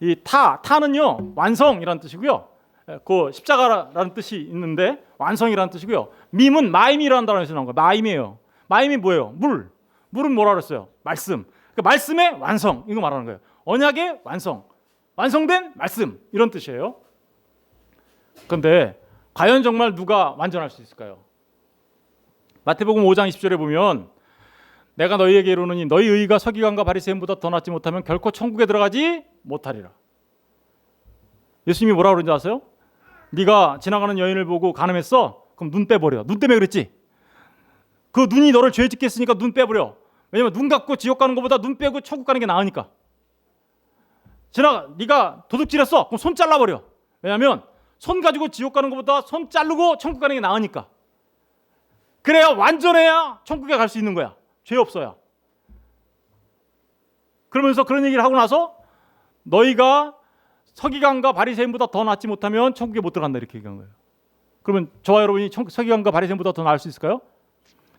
이 타는요 완성이라는 뜻이고요. 그 십자가라는 뜻이 있는데 완성이라는 뜻이고요. 밈은 마임이라는 단어에서 나온 거예요. 마임이에요. 마임이 뭐예요? 물은 뭐라 그랬어요? 말씀. 그 말씀의 완성 이거 말하는 거예요. 언약의 완성, 완성된 말씀 이런 뜻이에요. 그런데 과연 정말 누가 완전할 수 있을까요? 마태복음 5장 20절에 보면 내가 너희에게 이르노니 너희 의가 서기관과 바리새인보다 더 낫지 못하면 결코 천국에 들어가지 못하리라. 예수님이 뭐라고 그러는지 아세요? 네가 지나가는 여인을 보고 간음했어? 그럼 눈 빼버려. 눈 때문에 그랬지? 그 눈이 너를 죄 짓게 했으니까 눈 빼버려. 왜냐면 눈 감고 지옥 가는 것보다 눈 빼고 천국 가는 게 나으니까. 네가 도둑질했어? 그럼 손 잘라버려. 왜냐면 손 가지고 지옥 가는 것보다 손 자르고 천국 가는 게 나으니까. 그래야 완전해야 천국에 갈 수 있는 거야. 죄 없어야. 그러면서 그런 얘기를 하고 나서 너희가 서기관과 바리새인보다 더 낫지 못하면 천국에 못 들어간다 이렇게 얘기한 거예요. 그러면 저와 여러분이 서기관과 바리새인보다 더 나을 수 있을까요?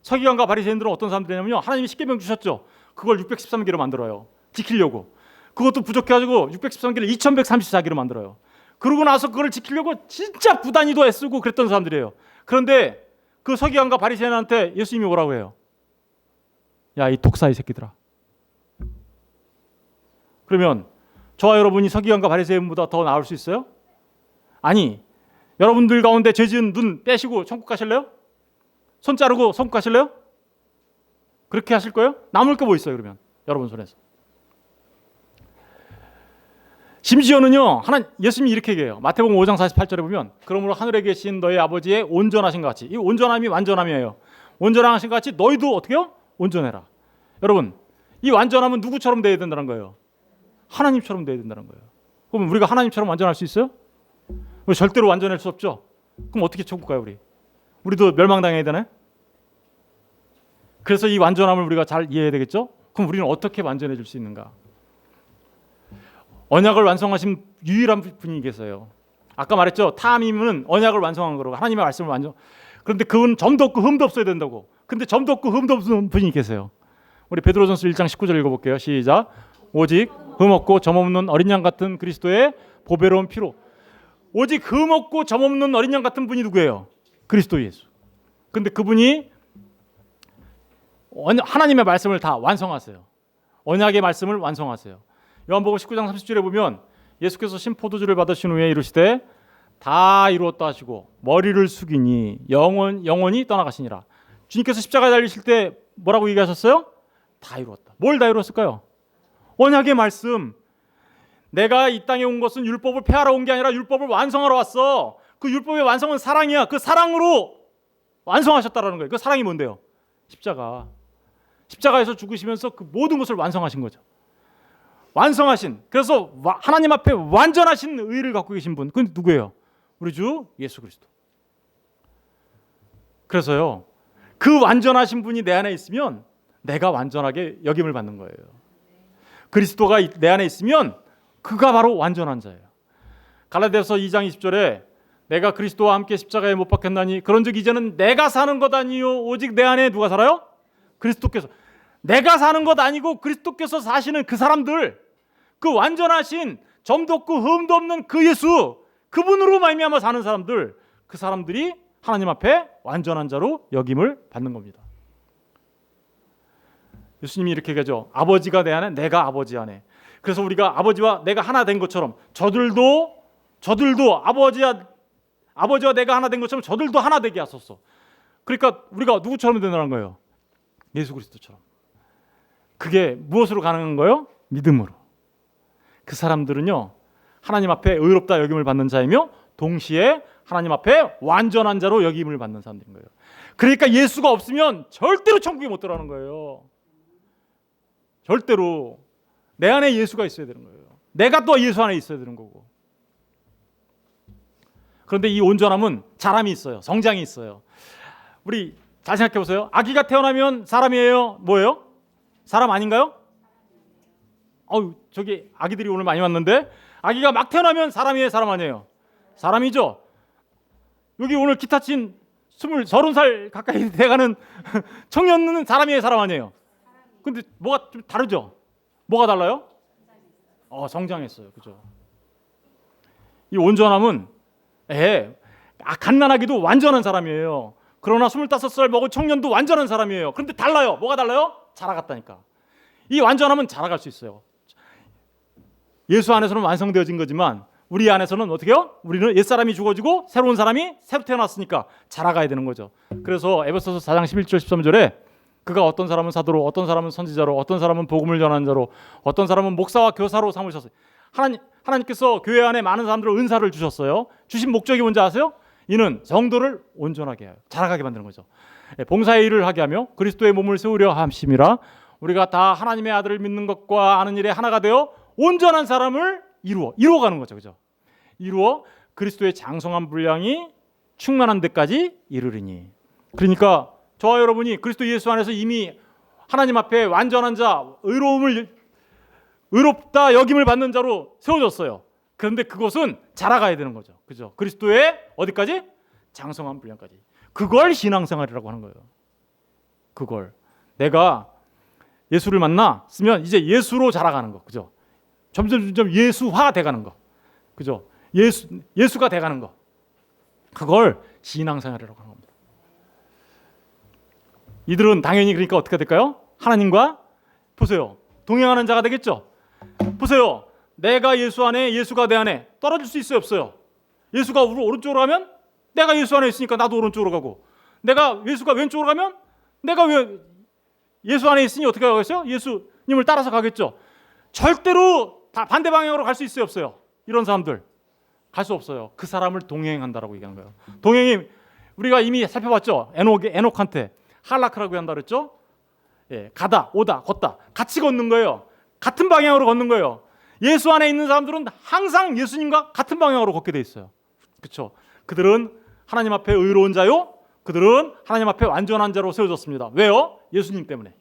서기관과 바리새인들은 어떤 사람들이냐면요. 하나님이 십계명 주셨죠. 그걸 613개로 만들어요. 지키려고. 그것도 부족해가지고 613개를 2134개로 만들어요. 그러고 나서 그걸 지키려고 진짜 부단히도 애쓰고 그랬던 사람들이에요. 그런데 그 서기관과 바리새인한테 예수님이 뭐라고 해요? 야, 이 독사의 새끼들아. 그러면 저와 여러분이 서기관과 바리새인보다 더 나을 수 있어요? 아니, 여러분들 가운데 죄 지은 눈 빼시고 천국 가실래요? 손 자르고 천국 가실래요? 그렇게 하실 거예요? 남을 게 뭐 있어요 그러면 여러분 손에서? 심지어는요 예수님이 이렇게 얘기해요. 마태복음 5장 48절에 보면 그러므로 하늘에 계신 너희 아버지의 온전하신 것 같이, 이 온전함이 완전함이에요. 온전하신 것 같이 너희도 어떻게 해요? 온전해라. 여러분 이 완전함은 누구처럼 돼야 된다는 거예요? 하나님처럼 돼야 된다는 거예요. 그럼 우리가 하나님처럼 완전할 수 있어요? 절대로 완전할 수 없죠. 그럼 어떻게 천국 가요 우리도 멸망당해야 되나요? 그래서 이 완전함을 우리가 잘 이해해야 되겠죠? 그럼 우리는 어떻게 완전해질 수 있는가? 언약을 완성하신 유일한 분이 계세요. 아까 말했죠. 탐임은 언약을 완성한 거라고, 하나님의 말씀을 완성. 그런데 그분 점도 없고 흠도 없어야 된다고. 근데 점도 없고 흠도 없는 분이 계세요. 우리 베드로전서 1장 19절 읽어볼게요. 시작. 오직 흠 없고 점 없는 어린 양 같은 그리스도의 보배로운 피로. 오직 흠 없고 점 없는 어린 양 같은 분이 누구예요? 그리스도 예수. 근데 그분이 하나님의 말씀을 다 완성하세요. 언약의 말씀을 완성하세요. 요한복음 19장 30절에 보면 예수께서 신포도주를 받으신 후에 이르시되 다 이루었다 하시고 머리를 숙이니 영원히 떠나가시니라. 주님께서 십자가에 달리실 때 뭐라고 얘기하셨어요? 다 이루었다. 뭘 다 이루었을까요? 언약의 말씀. 내가 이 땅에 온 것은 율법을 폐하러 온 게 아니라 율법을 완성하러 왔어. 그 율법의 완성은 사랑이야. 그 사랑으로 완성하셨다라는 거예요. 그 사랑이 뭔데요? 십자가. 십자가에서 죽으시면서 그 모든 것을 완성하신 거죠. 완성하신. 그래서 하나님 앞에 완전하신 의를 갖고 계신 분. 그건 누구예요? 우리 주 예수 그리스도. 그래서요. 그 완전하신 분이 내 안에 있으면 내가 완전하게 여김을 받는 거예요. 그리스도가 내 안에 있으면 그가 바로 완전한 자예요. 갈라디아서 2장 20절에 내가 그리스도와 함께 십자가에 못 박혔나니 그런즉 이제는 내가 사는 것 아니요 오직 내 안에 누가 살아요? 그리스도께서. 내가 사는 것 아니고 그리스도께서 사시는 그 사람들, 그 완전하신 점도 없고 흠도 없는 그 예수, 그분으로 말미암아 사는 사람들, 그 사람들이 하나님 앞에 완전한 자로 여김을 받는 겁니다. 예수님이 이렇게 얘기하죠. 아버지가 내 안에, 내가 아버지 안에. 그래서 우리가 아버지와 내가 하나 된 것처럼 저들도 아버지와 내가 하나 된 것처럼 저들도 하나 되게 하소서. 그러니까 우리가 누구처럼 되는 거예요? 예수 그리스도처럼. 그게 무엇으로 가능한 거예요? 믿음으로. 그 사람들은요, 하나님 앞에 의롭다 여김을 받는 자이며 동시에 하나님 앞에 완전한 자로 여김을 받는 사람들인 거예요. 그러니까 예수가 없으면 절대로 천국에 못 들어가는 거예요. 절대로. 내 안에 예수가 있어야 되는 거예요. 내가 또 예수 안에 있어야 되는 거고. 그런데 이 온전함은 자람이 있어요. 성장이 있어요. 우리 잘 생각해 보세요. 아기가 태어나면 사람이에요? 뭐예요? 사람 아닌가요? 저기 아기들이 오늘 많이 왔는데, 아기가 막 태어나면 사람이에요? 사람 아니에요? 사람이죠. 여기 오늘 기타 친 30살 가까이 돼가는 청년은 사람이에요? 사람 아니에요? 근데 뭐가 좀 다르죠? 뭐가 달라요? 성장했어요. 그죠? 이 온전함은 갓난아기도 완전한 사람이에요. 그러나 25살 먹은 청년도 완전한 사람이에요. 그런데 달라요. 뭐가 달라요? 자라갔다니까. 이 완전함은 자라갈 수 있어요. 예수 안에서는 완성되어진 거지만 우리 안에서는 어떻게 해요? 우리는 옛사람이 죽어지고 새로운 사람이 새로 태어났으니까 자라가야 되는 거죠. 그래서 에베소서 4장 11절 13절에 그가 어떤 사람은 사도로, 어떤 사람은 선지자로, 어떤 사람은 복음을 전하는 자로, 어떤 사람은 목사와 교사로 삼으셨어요. 하나님께서 교회 안에 많은 사람들을 은사를 주셨어요. 주신 목적이 뭔지 아세요? 이는 성도를 온전하게 하여 자라가게 만드는 거죠. 봉사의 일을 하게 하며 그리스도의 몸을 세우려 함심이라. 우리가 다 하나님의 아들을 믿는 것과 아는 일에 하나가 되어 온전한 사람을 이루어가는 거죠. 그죠? 이루어 그리스도의 장성한 분량이 충만한 데까지 이르리니. 그러니까 저와 여러분이 그리스도 예수 안에서 이미 하나님 앞에 완전한 자, 의롭다 여김을 받는 자로 세워졌어요. 그런데 그것은 자라가야 되는 거죠. 그죠? 그리스도의 어디까지? 장성한 분량까지. 그걸 신앙생활이라고 하는 거예요. 그걸 내가 예수를 만났으면 이제 예수로 자라가는 거. 그죠? 점점 예수화 돼가는 거. 그죠? 예수가 돼가는 거. 그걸 신앙생활이라고 하는 겁니다. 이들은 당연히 그러니까 어떻게 될까요? 하나님과 보세요. 동행하는 자가 되겠죠. 보세요. 내가 예수 안에, 예수가 내 안에 떨어질 수 있어요, 없어요? 예수가 오른쪽으로 가면 내가 예수 안에 있으니까 나도 오른쪽으로 가고, 내가 예수가 왼쪽으로 가면 내가 예수 안에 있으니 어떻게 가겠어요? 예수님을 따라서 가겠죠. 절대로 다 반대 방향으로 갈 수 있어요, 없어요? 이런 사람들 갈 수 없어요. 그 사람을 동행한다라고 얘기하는 거예요. 동행이 우리가 이미 살펴봤죠. 에녹한테 할라크라고 한다 그랬죠. 가다, 오다, 걷다 같이 걷는 거예요. 같은 방향으로 걷는 거예요. 예수 안에 있는 사람들은 항상 예수님과 같은 방향으로 걷게 돼 있어요. 그렇죠? 그들은 하나님 앞에 의로운 자요. 그들은 하나님 앞에 완전한 자로 세워졌습니다. 왜요? 예수님 때문에.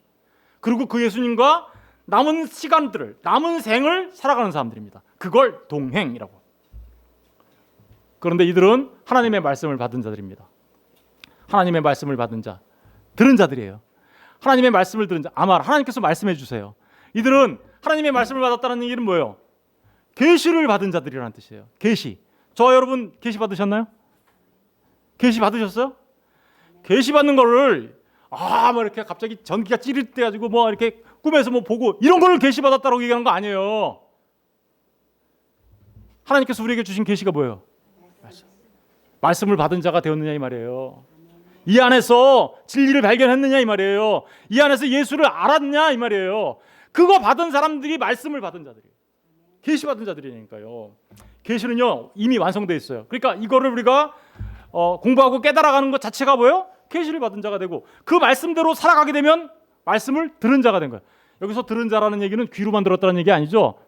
그리고 그 예수님과 남은 시간들을, 남은 생을 살아가는 사람들입니다. 그걸 동행이라고. 그런데 이들은 하나님의 말씀을 받은 자들입니다. 하나님의 말씀을 받은 자, 들은 자들이에요. 하나님의 말씀을 들은 자, 아마 하나님께서 말씀해 주세요. 이들은 하나님의 말씀을 받았다는 얘기는 뭐예요? 계시를 받은 자들이라는 뜻이에요. 계시. 저와 여러분 계시 받으셨나요? 계시 받으셨어요? 계시 받는 거를 뭐 이렇게 갑자기 전기가 찌릿 돼 가지고 뭐 이렇게 꿈에서 뭐 보고 이런 거를 계시 받았다고 얘기하는 거 아니에요. 하나님께서 우리에게 주신 계시가 뭐예요? 말씀을 받은 자가 되었느냐 이 말이에요. 이 안에서 진리를 발견했느냐 이 말이에요. 이 안에서 예수를 알았냐 이 말이에요. 그거 받은 사람들이 말씀을 받은 자들이에요. 계시 받은 자들이니까요. 계시는요 이미 완성되어 있어요. 그러니까 이거를 우리가 공부하고 깨달아가는 것 자체가 뭐예요? 계시를 받은 자가 되고 그 말씀대로 살아가게 되면 말씀을 들은 자가 된 거예요. 여기서 들은 자라는 얘기는 귀로만 들었다는 얘기 아니죠.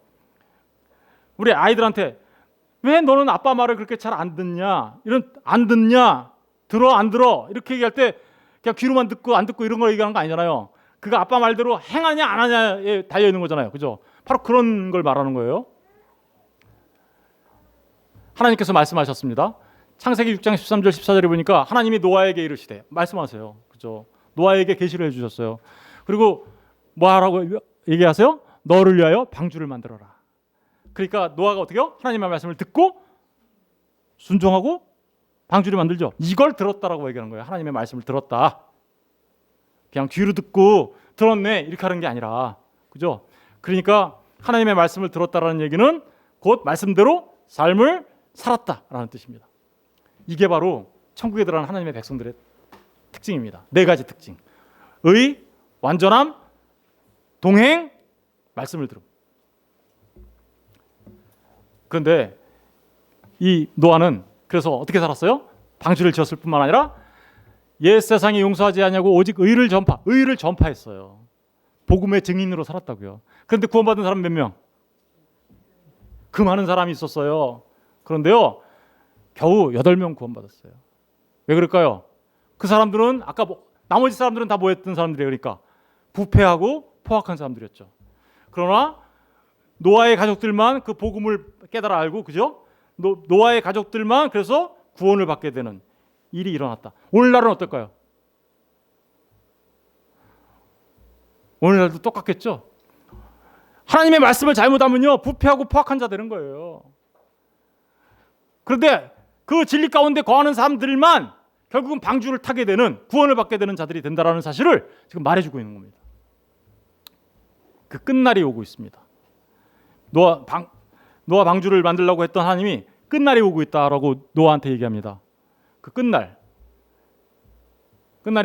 우리 아이들한테 왜 너는 아빠 말을 그렇게 잘 안 듣냐? 안 듣냐? 들어 안 들어? 이렇게 얘기할 때 그냥 귀로만 듣고 안 듣고 이런 걸 얘기하는 거 아니잖아요. 그가 아빠 말대로 행하냐 안 하냐에 달려 있는 거잖아요. 그죠? 바로 그런 걸 말하는 거예요. 하나님께서 말씀하셨습니다. 창세기 6장 13절 14절에 보니까 하나님이 노아에게 이르시되 말씀하세요. 그죠? 노아에게 계시를 해 주셨어요. 그리고 뭐 하라고 얘기하세요? 너를 위하여 방주를 만들어라. 그러니까 노아가 어떻게 해요? 하나님의 말씀을 듣고 순종하고 방주를 만들죠. 이걸 들었다라고 얘기하는 거예요. 하나님의 말씀을 들었다. 그냥 귀로 듣고 들었네 이렇게 하는 게 아니라, 그죠? 그러니까 하나님의 말씀을 들었다라는 얘기는 곧 말씀대로 삶을 살았다라는 뜻입니다. 이게 바로 천국에 들어가는 하나님의 백성들의 특징입니다. 네 가지 특징: 의, 완전함, 동행, 말씀을 들음. 그런데 이 노아는 그래서 어떻게 살았어요? 방주를 지었을 뿐만 아니라 옛 세상에 용서하지 않냐고 오직 의를 전파했어요. 복음의 증인으로 살았다고요. 그런데 구원받은 사람 몇 명? 그 많은 사람이 있었어요. 그런데요, 겨우 8명 구원받았어요. 왜 그럴까요? 그 사람들은 아까 나머지 사람들은 다 뭐했던 사람들이에요? 그러니까 부패하고 포악한 사람들이었죠. 그러나 노아의 가족들만 그 복음을 깨달아 알고, 그죠? 노아의 가족들만 그래서 구원을 받게 되는 일이 일어났다. 오늘날은 어떨까요? 오늘날도 똑같겠죠? 하나님의 말씀을 잘못하면요, 부패하고 포악한 자 되는 거예요. 그런데 그 진리 가운데 거하는 사람들만 결국은 방주를 타게 되는, 구원을 받게 되는 자들이 된다라는 사실을 지금 말해주고 있는 겁니다. 그 끝날이 오고 있습니다. 노아 방주를 만들려고 했던 하나님이 끝날이 오고 있다라고 노아한테 얘기합니다. 그 끝날이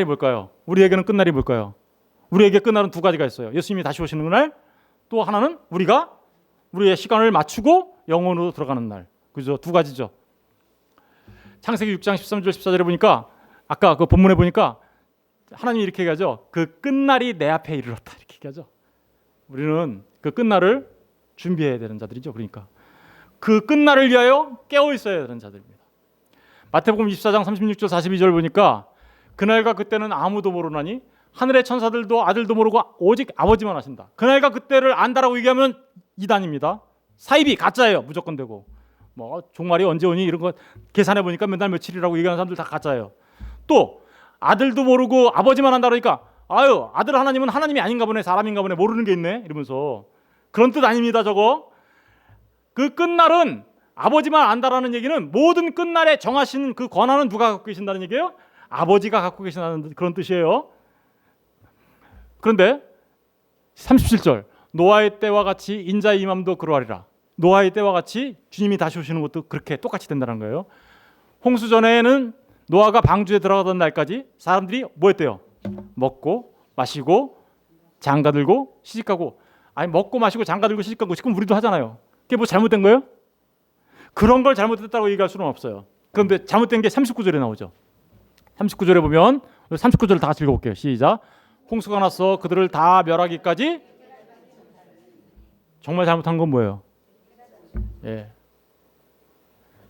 뭘까요? 우리에게는 끝날이 뭘까요? 우리에게 끝날은 두 가지가 있어요. 예수님이 다시 오시는 날, 또 하나는 우리가 우리의 시간을 맞추고 영원으로 들어가는 날. 그죠? 두 가지죠. 창세기 6장 13절 14절에 보니까, 아까 그 본문에 보니까 하나님이 이렇게 얘기하죠. 그 끝날이 내 앞에 이르렀다 이렇게 얘기하죠. 우리는 그 끝날을 준비해야 되는 자들이죠. 그러니까 그 끝날을 위하여 깨어 있어야 되는 자들입니다. 마태복음 24장 36절 42절 보니까 그날과 그때는 아무도 모르나니 하늘의 천사들도 아들도 모르고 오직 아버지만 아신다. 그날과 그때를 안다라고 얘기하면 이단입니다. 사이비 가짜예요. 무조건 되고, 뭐 종말이 언제 오니 이런 거 계산해 보니까 몇 날 며칠이라고 얘기하는 사람들 다 가짜예요. 또 아들도 모르고 아버지만 한다 그러니까 아유, 아들 하나님은 하나님이 아닌가 보네, 사람인가 보네, 모르는 게 있네 이러면서, 그런 뜻 아닙니다. 저거 그 끝날은 아버지만 안다라는 얘기는 모든 끝날에 정하신 그 권한은 누가 갖고 계신다는 얘기예요? 아버지가 갖고 계신다는 그런 뜻이에요. 그런데 37절 노아의 때와 같이 인자의 임함도 그러하리라. 노아의 때와 같이 주님이 다시 오시는 것도 그렇게 똑같이 된다는 거예요. 홍수 전에는 노아가 방주에 들어가던 날까지 사람들이 뭐 했대요? 먹고 마시고 장가들고 시집가고. 아니, 먹고 마시고 장가들고 시집가고 지금 우리도 하잖아요. 그게 뭐 잘못된 거예요? 그런 걸 잘못했다고 얘기할 수는 없어요. 그런데 잘못된 게 39절에 나오죠. 39절에 보면 39절 다 같이 읽어볼게요. 시작. 홍수가 났어 그들을 다 멸하기까지. 정말 잘못한 건 뭐예요? 예.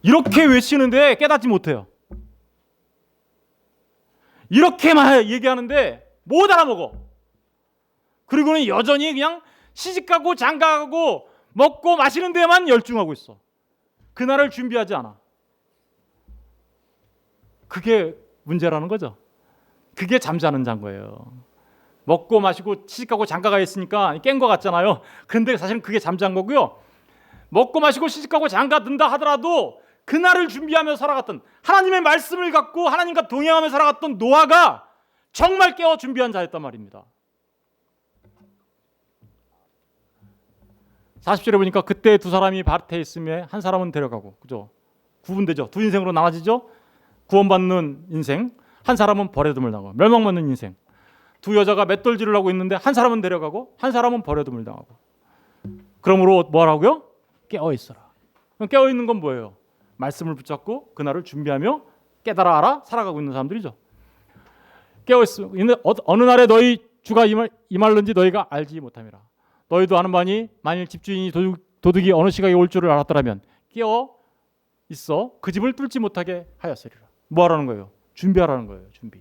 이렇게 외치는데 깨닫지 못해요. 이렇게만 얘기하는데 못 알아먹어. 그리고는 여전히 그냥 시집가고 장가가고 먹고 마시는 데만 열중하고 있어. 그날을 준비하지 않아. 그게 문제라는 거죠. 그게 잠자는 자인 거예요. 먹고 마시고 시집가고 장가가 있으니까 깬 거 같잖아요. 그런데 사실은 그게 잠자는 거고요. 먹고 마시고 시집가고 장가든다 하더라도 그날을 준비하며 살아갔던, 하나님의 말씀을 갖고 하나님과 동행하며 살아갔던 노아가 정말 깨어 준비한 자였단 말입니다. 40절에 보니까 그때 두 사람이 밭에 있음에 한 사람은 데려가고, 그죠? 구분되죠. 두 인생으로 나눠지죠. 구원받는 인생, 한 사람은 버려둠을 당하고 멸망받는 인생. 두 여자가 맷돌질을 하고 있는데 한 사람은 데려가고 한 사람은 버려둠을 당하고. 그러므로 뭐라고요? 깨어 있어라. 깨어 있는 건 뭐예요? 말씀을 붙잡고 그날을 준비하며 깨달아 알아 살아가고 있는 사람들이죠. 깨어 있어. 어느 날에 너희 주가 임할는지 너희가 알지 못함이라. 너희도 아는 바니 만일 집주인이 도둑이 어느 시각에 올 줄을 알았더라면 깨어 있어 그 집을 뚫지 못하게 하였으리라. 뭐 하라는 거예요? 준비하라는 거예요. 준비.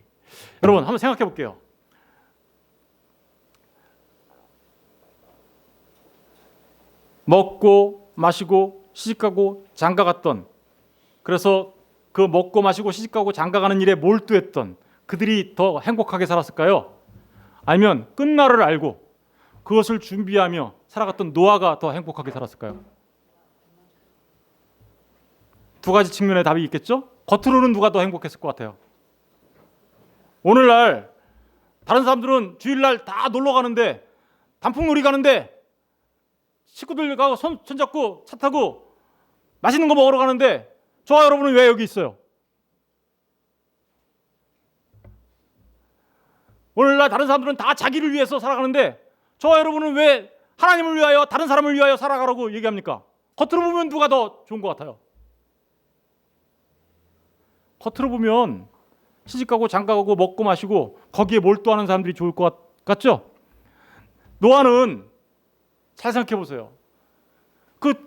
여러분 한번 생각해 볼게요. 먹고 마시고 시집가고 장가갔던, 그래서 그 먹고 마시고 시집가고 장가가는 일에 몰두했던 그들이 더 행복하게 살았을까요? 아니면 끝날을 알고 그것을 준비하며 살아갔던 노아가 더 행복하게 살았을까요? 두 가지 측면의 답이 있겠죠? 겉으로는 누가 더 행복했을 것 같아요? 오늘날 다른 사람들은 주일날 다 놀러 가는데, 단풍놀이 가는데, 식구들과 손잡고 차 타고 맛있는 거 먹으러 가는데, 저와 여러분은 왜 여기 있어요? 오늘날 다른 사람들은 다 자기를 위해서 살아가는데, 저와 여러분은 왜 하나님을 위하여, 다른 사람을 위하여 살아가라고 얘기합니까? 겉으로 보면 누가 더 좋은 것 같아요? 겉으로 보면 시집가고 장가가고 먹고 마시고 거기에 몰두하는 사람들이 좋을 것 같죠? 노아는 잘 생각해 보세요.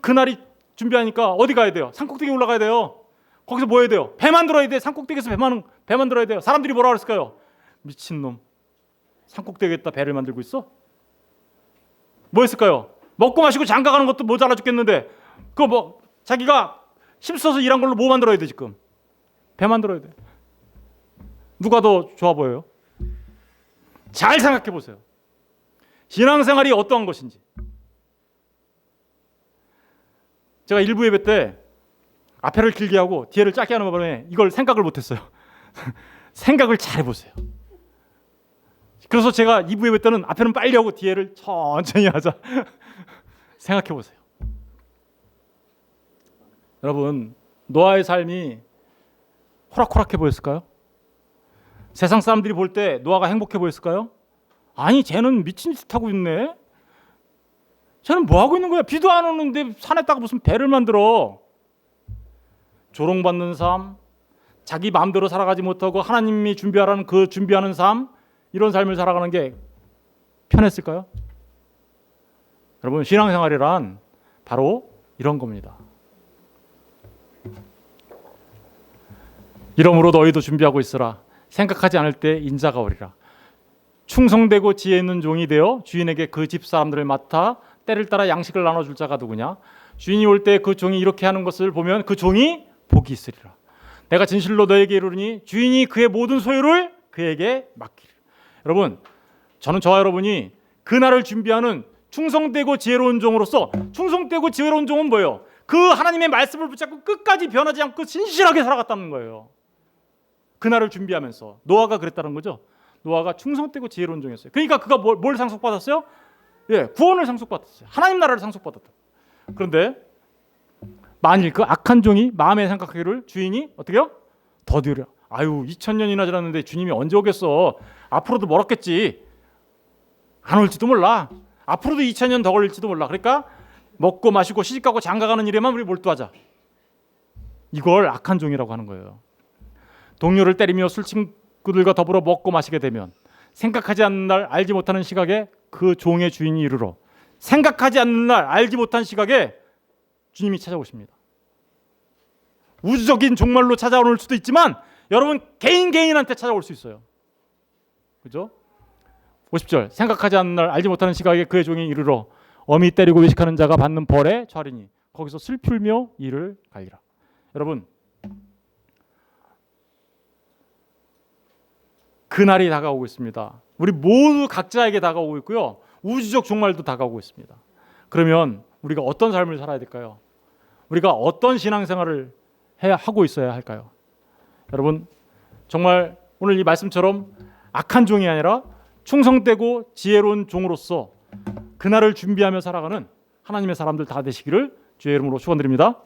그날이 준비하니까 어디 가야 돼요? 산꼭대기 올라가야 돼요. 거기서 뭐 해야 돼요? 배 만들어야 돼. 산꼭대기에서 배 만들어야 돼요. 사람들이 뭐라 그랬을까요? 미친놈, 산꼭대기에다 배를 만들고 있어? 뭐 했을까요? 먹고 마시고 장가가는 것도 모자라 죽겠는데, 그거 뭐 자기가 힘써서 일한 걸로 뭐 만들어야 돼? 지금 배 만들어야 돼. 누가 더 좋아 보여요? 잘 생각해 보세요. 신앙생활이 어떠한 것인지. 제가 일부 예배 때 앞에를 길게 하고 뒤에를 짧게 하는 바람에 이걸 생각을 못했어요. 생각을 잘 해보세요. 그래서 제가 2부 예배 때는 앞에는 빨리 하고 뒤에를 천천히 하자. 생각해 보세요. 여러분, 노아의 삶이 호락호락해 보였을까요? 세상 사람들이 볼 때 노아가 행복해 보였을까요? 아니, 쟤는 미친 짓 하고 있네. 쟤는 뭐 하고 있는 거야? 비도 안 오는데 산에다가 무슨 배를 만들어. 조롱받는 삶, 자기 마음대로 살아가지 못하고 하나님이 준비하라는 그 준비하는 삶, 이런 삶을 살아가는 게 편했을까요? 여러분, 신앙생활이란 바로 이런 겁니다. 이러므로 너희도 준비하고 있으라. 생각하지 않을 때 인자가 오리라. 충성되고 지혜 있는 종이 되어 주인에게 그 집 사람들을 맡아 때를 따라 양식을 나눠줄 자가 누구냐? 주인이 올 때 그 종이 이렇게 하는 것을 보면 그 종이 복이 있으리라. 내가 진실로 너에게 이르노니 주인이 그의 모든 소유를 그에게 맡기리라. 여러분, 저는 저와 여러분이 그날을 준비하는 충성되고 지혜로운 종으로서, 충성되고 지혜로운 종은 뭐예요? 그 하나님의 말씀을 붙잡고 끝까지 변하지 않고 진실하게 살아갔다는 거예요. 그날을 준비하면서. 노아가 그랬다는 거죠. 노아가 충성되고 지혜로운 종이었어요. 그러니까 그가 뭘 상속받았어요? 예, 구원을 상속받았어요. 하나님 나라를 상속받았다. 그런데 만일 그 악한 종이 마음에 생각하기를 주인이 어떻게 해요? 더디려. 아유, 2000년이나 지났는데 주님이 언제 오겠어? 앞으로도 멀었겠지. 안 올지도 몰라. 앞으로도 2000년 더 걸릴지도 몰라. 그러니까 먹고 마시고 시집가고 장가가는 일에만 우리 몰두하자. 이걸 악한 종이라고 하는 거예요. 동료를 때리며 술 친구들과 더불어 먹고 마시게 되면 생각하지 않는 날 알지 못하는 시각에 그 종의 주인이 이르러, 생각하지 않는 날 알지 못한 시각에 주님이 찾아오십니다. 우주적인 종말로 찾아올 수도 있지만 여러분 개인한테 찾아올 수 있어요. 그죠? 50절, 생각하지 않는 날 알지 못하는 시각에 그의 종이 이르러 어미 때리고 외식하는 자가 받는 벌에 처하리니 거기서 슬플며 이를 갈리라. 여러분, 그날이 다가오고 있습니다. 우리 모두 각자에게 다가오고 있고요. 우주적 종말도 다가오고 있습니다. 그러면 우리가 어떤 삶을 살아야 될까요? 우리가 어떤 신앙생활을 하고 있어야 할까요? 여러분, 정말 오늘 이 말씀처럼 악한 종이 아니라 충성되고 지혜로운 종으로서 그날을 준비하며 살아가는 하나님의 사람들 다 되시기를 주의 이름으로 축원드립니다.